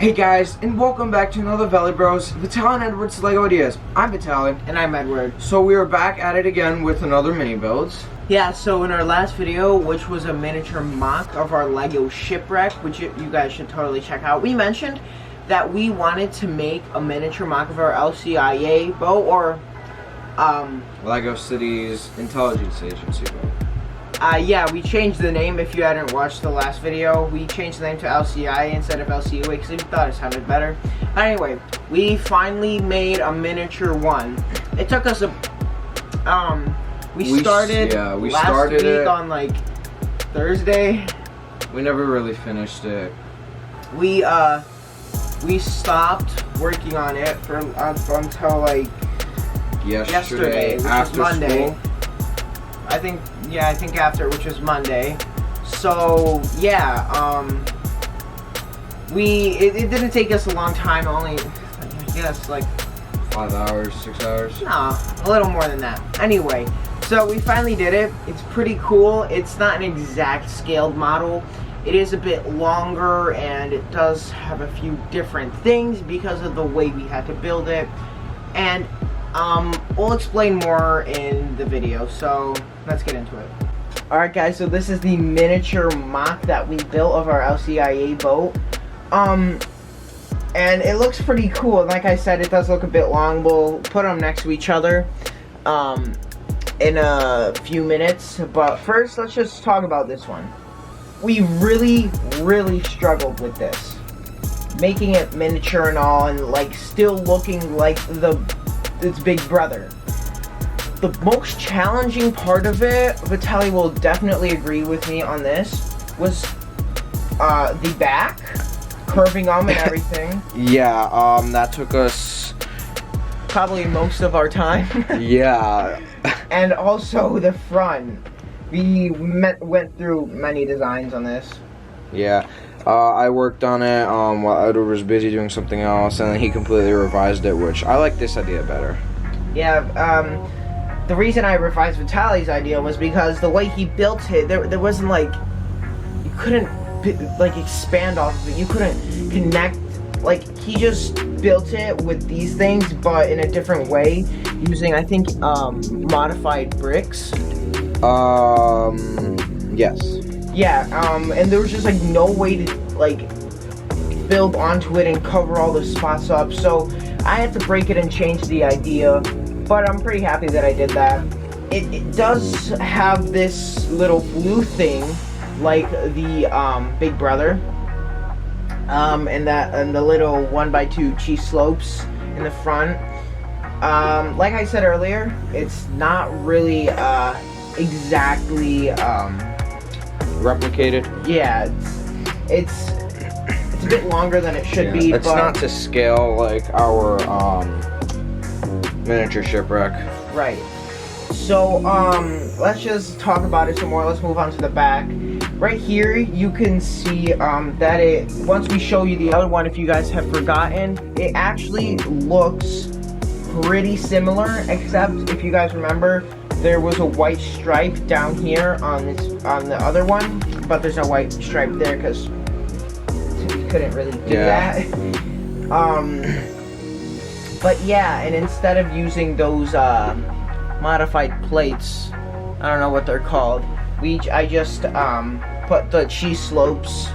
Hey guys, and welcome back to another VELI Bros, Vitaly and Edward's LEGO Ideas. I'm Vitaly. And I'm Edward. So we are back at it again with another mini builds. Yeah, so in our last video, which was a miniature mock of our LEGO shipwreck, which you guys should totally check out, we mentioned that we wanted to make a miniature mock of our LCIA boat, or LEGO Cities Intelligence Agency boat. Yeah, we changed the name. If you hadn't watched the last video, we changed the name to LCIA instead of LCIA because we thought it sounded better. But anyway, we finally made a miniature one. It took us a we started last week on like Thursday. We never really finished it. We stopped working on it for until like yesterday, which was Monday. School. I think after, which was Monday. So yeah, it didn't take us a long time, only I guess like 5 hours, 6 hours. No, a little more than that. Anyway, so we finally did it. It's pretty cool. It's not an exact scaled model. It is a bit longer, and it does have a few different things because of the way we had to build it. And we'll explain more in the video, so let's get into it. Alright guys, so this is the miniature mock that we built of our LCIA boat. And it looks pretty cool. And like I said, it does look a bit long. We'll put them next to each other in a few minutes. But first, let's just talk about this one. We really struggled with this. Making it miniature and all, and like still looking like its big brother. The most challenging part of it, Vitaly will definitely agree with me on this, was the back, curving them and everything. Yeah, that took us probably most of our time. Yeah. And also the front. We went through many designs on this. Yeah. I worked on it while Edward was busy doing something else, and then he completely revised it, which I like this idea better. Yeah, the reason I revised Vitaly's idea was because the way he built it, there wasn't like, you couldn't like expand off of it, you couldn't connect, like he just built it with these things but in a different way, using I think modified bricks. Yes. Yeah, and there was just like no way to like build onto it and cover all the spots up, so I had to break it and change the idea, but I'm pretty happy that I did that. It does have this little blue thing like the Big Brother, and the little 1x2 cheese slopes in the front. Like I said earlier, it's not really exactly replicated. Yeah, it's a bit longer than it should be. It's not to scale like our miniature shipwreck. Right. So let's just talk about it some more. Let's move on to the back. Right here you can see that once we show you the other one, if you guys have forgotten, it actually looks pretty similar, except if you guys remember, there was a white stripe down here on the other one, but there's no white stripe there because we couldn't really do that. But yeah, and instead of using those modified plates, I don't know what they're called, I just put the cheese slopes,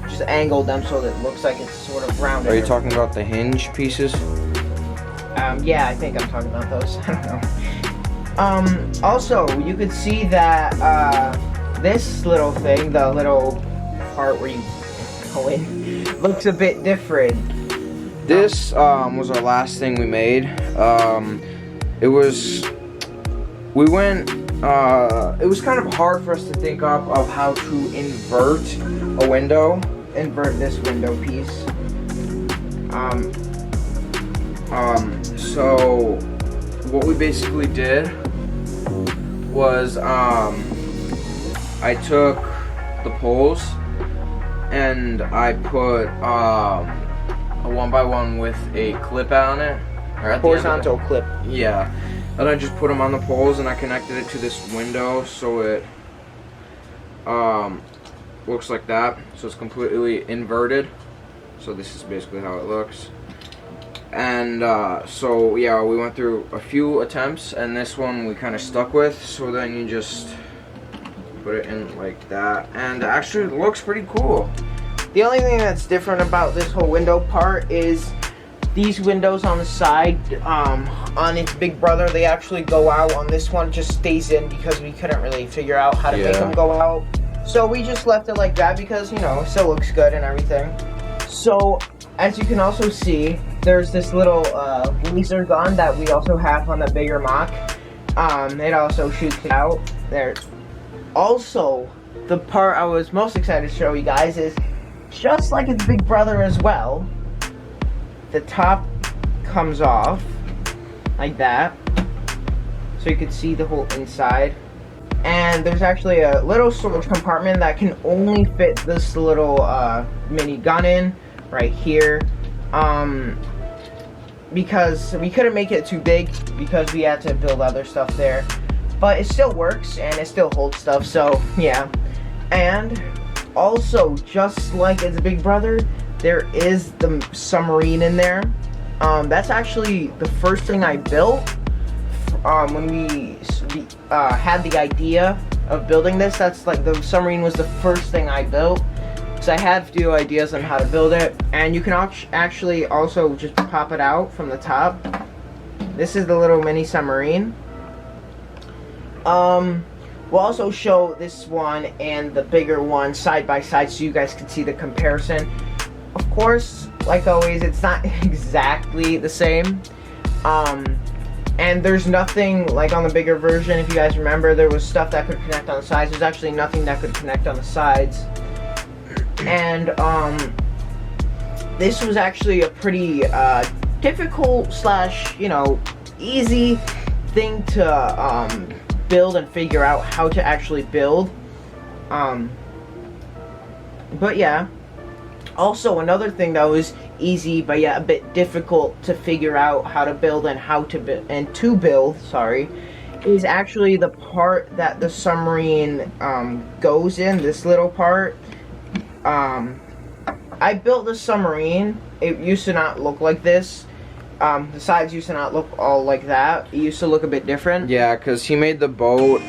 just angled them so that it looks like it's sort of rounded. Are you talking about the hinge pieces? Yeah, I think I'm talking about those. I don't know. Also, you could see that this little thing, the little part where you go in, looks a bit different. This was our last thing we made. It was kind of hard for us to think of how to invert this window piece. So what we basically did was I took the poles and I put a 1x1 with a clip on it, or at horizontal clip. Yeah, and I just put them on the poles and I connected it to this window so it looks like that. So it's completely inverted. So this is basically how it looks. And so yeah, we went through a few attempts, and this one we kind of stuck with. So then you just put it in like that, and actually it looks pretty cool. The only thing that's different about this whole window part is these windows on the side, on its big brother, they actually go out. On this one, just stays in because we couldn't really figure out how to make them go out. So we just left it like that because, you know, it still looks good and everything. So, as you can also see, there's this little laser gun that we also have on the bigger MOC. It also shoots it out. There. Also, the part I was most excited to show you guys is, just like its big brother as well, the top comes off like that, so you can see the whole inside. And there's actually a little storage compartment that can only fit this little mini gun in right here, because we couldn't make it too big because we had to build other stuff there, but it still works and it still holds stuff. So yeah. And also, just like its big brother, there is the submarine in there. That's actually the first thing I built when we had the idea of building this. That's like, the submarine was the first thing I built, because I had a few ideas on how to build it. And you can actually also just pop it out from the top. This is the little mini submarine. We'll also show this one and the bigger one side by side so you guys can see the comparison. Of course, like always, it's not exactly the same. And there's nothing, like on the bigger version, if you guys remember, there was stuff that could connect on the sides. There's actually nothing that could connect on the sides. And this was actually a pretty difficult slash, you know, easy thing to build and figure out how to actually build. But yeah. Also, another thing that was easy but yet a bit difficult to figure out how to build and to build, sorry, is actually the part that the submarine goes in. This little part. I built the submarine. It used to not look like this. The sides used to not look all like that. It used to look a bit different. Yeah, because he made the boat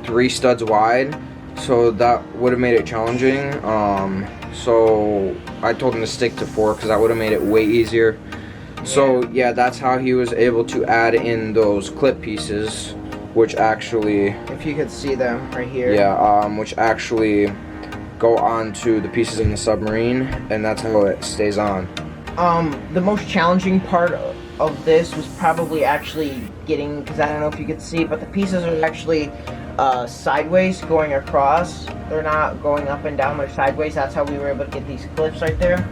3 studs wide, so that would have made it challenging. So I told him to stick to 4 because that would have made it way easier. Yeah. So yeah, that's how he was able to add in those clip pieces, which actually, if you could see them right here. Yeah, which actually go onto the pieces in the submarine, and that's how it stays on. The most challenging part of this was probably actually getting, because I don't know if you could see, but the pieces are actually sideways going across. They're not going up and down, they're sideways. That's how we were able to get these clips right there.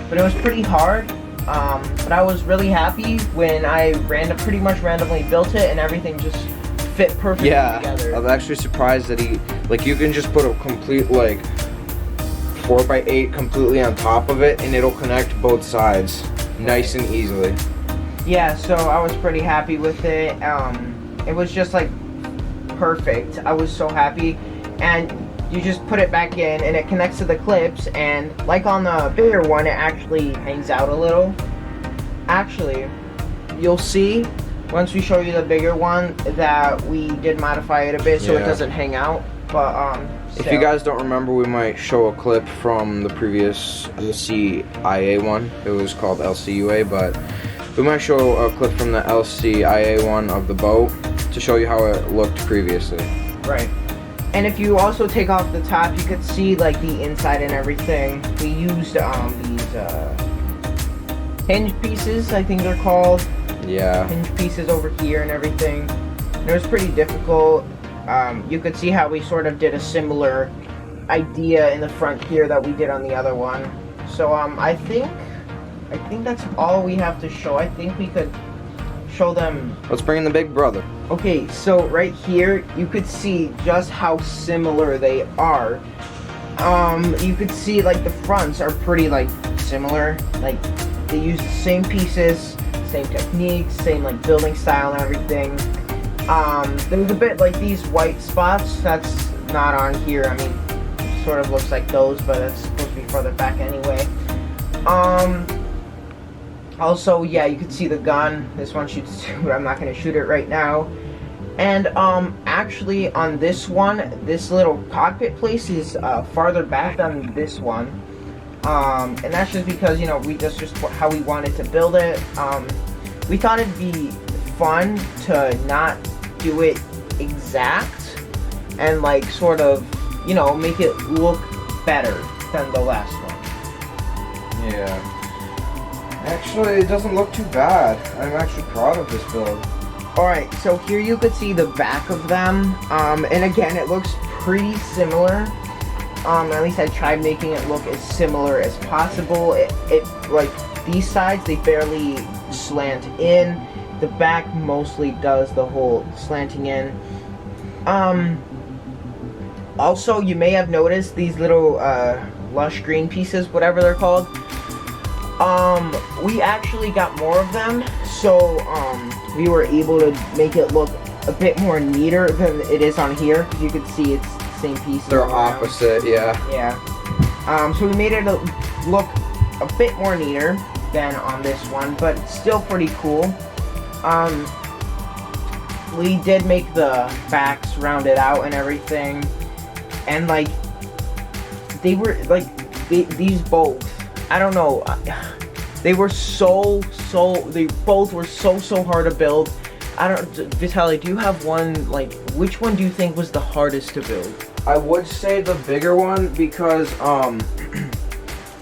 But it was pretty hard. But I was really happy when I pretty much randomly built it and everything just fit perfectly together. I'm actually surprised that you can just put a complete 4x8 completely on top of it and it'll connect both sides nice and easily. Yeah, so I was pretty happy with it. It was just like perfect. I was so happy. And you just put it back in and it connects to the clips, and like on the bigger one, it actually hangs out a little. Actually, you'll see once we show you the bigger one that we did modify it a bit so it doesn't hang out. But if you guys don't remember, we might show a clip from the previous LCIA one. It was called LCUA, but we might show a clip from the LCIA one of the boat to show you how it looked previously. Right. And if you also take off the top, you could see like the inside and everything. We used these hinge pieces, I think they're called. Yeah. Hinge pieces over here and everything. And it was pretty difficult. You could see how we sort of did a similar idea in the front here that we did on the other one. So I think that's all we have to show. I think we could show them. Let's bring in the big brother. Okay, so right here you could see just how similar they are. You could see like the fronts are pretty like similar. Like they use the same pieces, same techniques, same like building style and everything. There's a bit like these white spots that's not on here. I mean, it sort of looks like those, but that's supposed to be farther back anyway. Also, yeah, you can see the gun. This one shoots two. I'm not going to shoot it right now. And actually on this one, this little cockpit place is farther back than this one. And that's just because, you know, just how we wanted to build it. We thought it'd be fun to not do it exact and like sort of, you know, make it look better than the last one. Yeah. Actually, it doesn't look too bad. I'm actually proud of this build. Alright, so here you could see the back of them. And again, it looks pretty similar. At least I tried making it look as similar as possible. It like, these sides, they barely slant in. The back mostly does the whole slanting in. Also, you may have noticed these little lush green pieces, whatever they're called. We actually got more of them, so we were able to make it look a bit more neater than it is on here. Because you can see it's the same piece. They're opposite, yeah. Yeah. So we made it look a bit more neater than on this one, but it's still pretty cool. We did make the backs rounded out and everything, and like they were like these bolts. I don't know. They were they both were so hard to build. I don't, Vitaly, do you have one, like, which one do you think was the hardest to build? I would say the bigger one because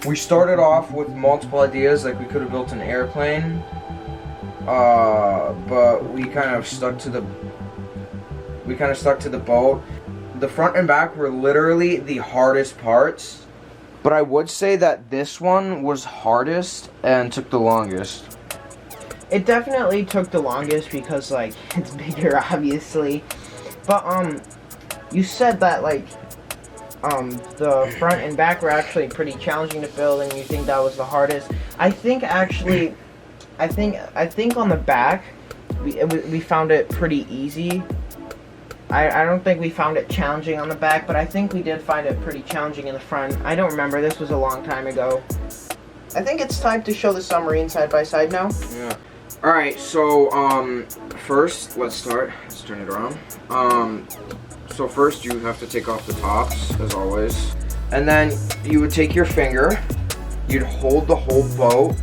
we started off with multiple ideas, like we could have built an airplane, but we kind of stuck to the boat. The front and back were literally the hardest parts. But I would say that this one was hardest and took the longest. It definitely took the longest because, like, it's bigger, obviously. But, you said that, like, the front and back were actually pretty challenging to build, and you think that was the hardest. I think, actually, I think on the back, we found it pretty easy. I don't think we found it challenging on the back, but I think we did find it pretty challenging in the front. I don't remember. This was a long time ago. I think it's time to show the submarine side by side now. Yeah. Alright, so, first, let's start. Let's turn it around. So first you have to take off the tops, as always. And then you would take your finger, you'd hold the whole boat,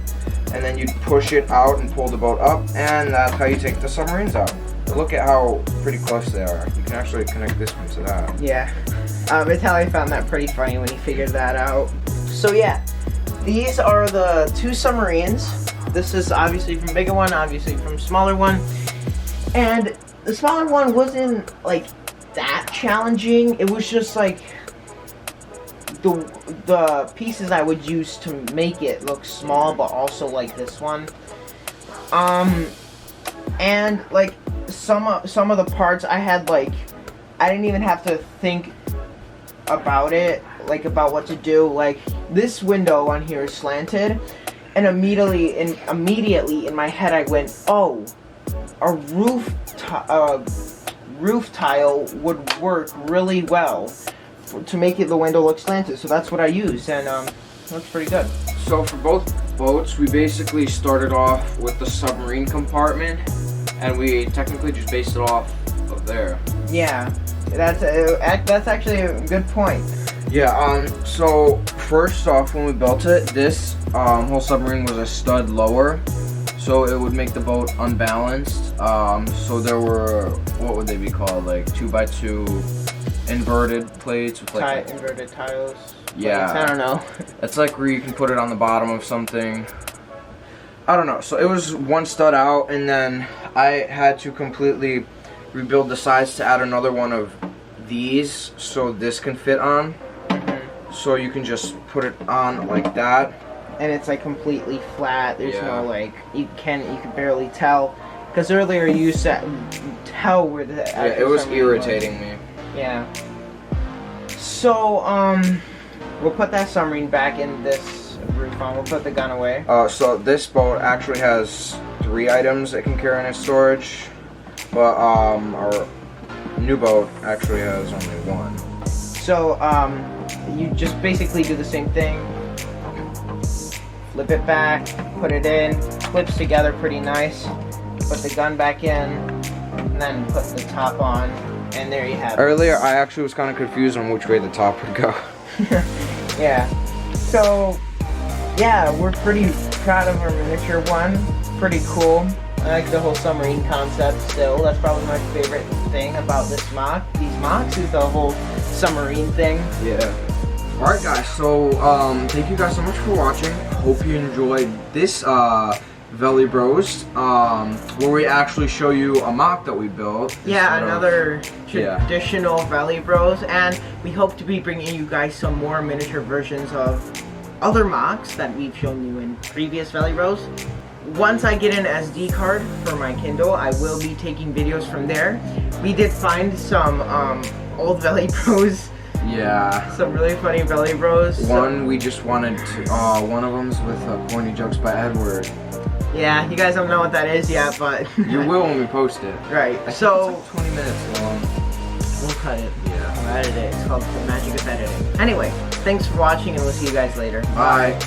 and then you'd push it out and pull the boat up, and that's how you take the submarines out. Look at how pretty close they are. You can actually connect this one to that. Yeah. Vitaly found that pretty funny when he figured that out. So yeah, these are the two submarines. This is obviously from bigger one, obviously from smaller one. And the smaller one wasn't like that challenging. It was just like the pieces I would use to make it look small, but also like this one. And like some of the parts I had, like, I didn't even have to think about it, like about what to do. Like this window on here is slanted, and immediately in my head I went, oh, a roof tile would work really well to make the window look slanted. So that's what I used, and looks pretty good. So for both boats, we basically started off with the submarine compartment, and we technically just based it off of there. Yeah, that's actually a good point. Yeah, so first off, when we built it, this whole submarine was a stud lower, so it would make the boat unbalanced. So there were, what would they be called, like 2x2 inverted plates with like inverted tiles. Yeah, plates, I don't know. It's like where you can put it on the bottom of something. I don't know. So it was one stud out, and then I had to completely rebuild the sides to add another one of these, so this can fit on. So you can just put it on like that, and it's like completely flat. There's no, like, you can barely tell, because earlier you used to tell where the it was irritating me. Yeah. So we'll put that submarine back in this roof on. We'll put the gun away. So this boat actually has 3 items it can carry in its storage, but our new boat actually has only 1. So you just basically do the same thing. Flip it back, put it in, clips together pretty nice. Put the gun back in, and then put the top on, and there you have it. Earlier, I actually was kind of confused on which way the top would go. Yeah. So, yeah, we're pretty proud of our miniature one. Pretty cool. I like the whole submarine concept still. That's probably my favorite thing about this MOC. These MOCs is the whole submarine thing. Yeah. Alright guys, so thank you guys so much for watching. Hope you enjoyed this VELI Bros, where we actually show you a MOC that we built. Yeah, another traditional VELI Bros, and we hope to be bringing you guys some more miniature versions of other MOCs that we've shown you in previous VELI Bros. Once I get an SD card for my Kindle, I will be taking videos from there. We did find some old VELI Bros. Yeah. Some really funny VELI Bros. One we just wanted to, one of them's with Corny Jokes by Edward. Yeah, you guys don't know what that is yet, but... You will when we post it. Right, I so... think it's like 20 minutes long. We'll cut it. Yeah. We'll edit it. It's called the magic of editing. Anyway, thanks for watching, and we'll see you guys later. Bye.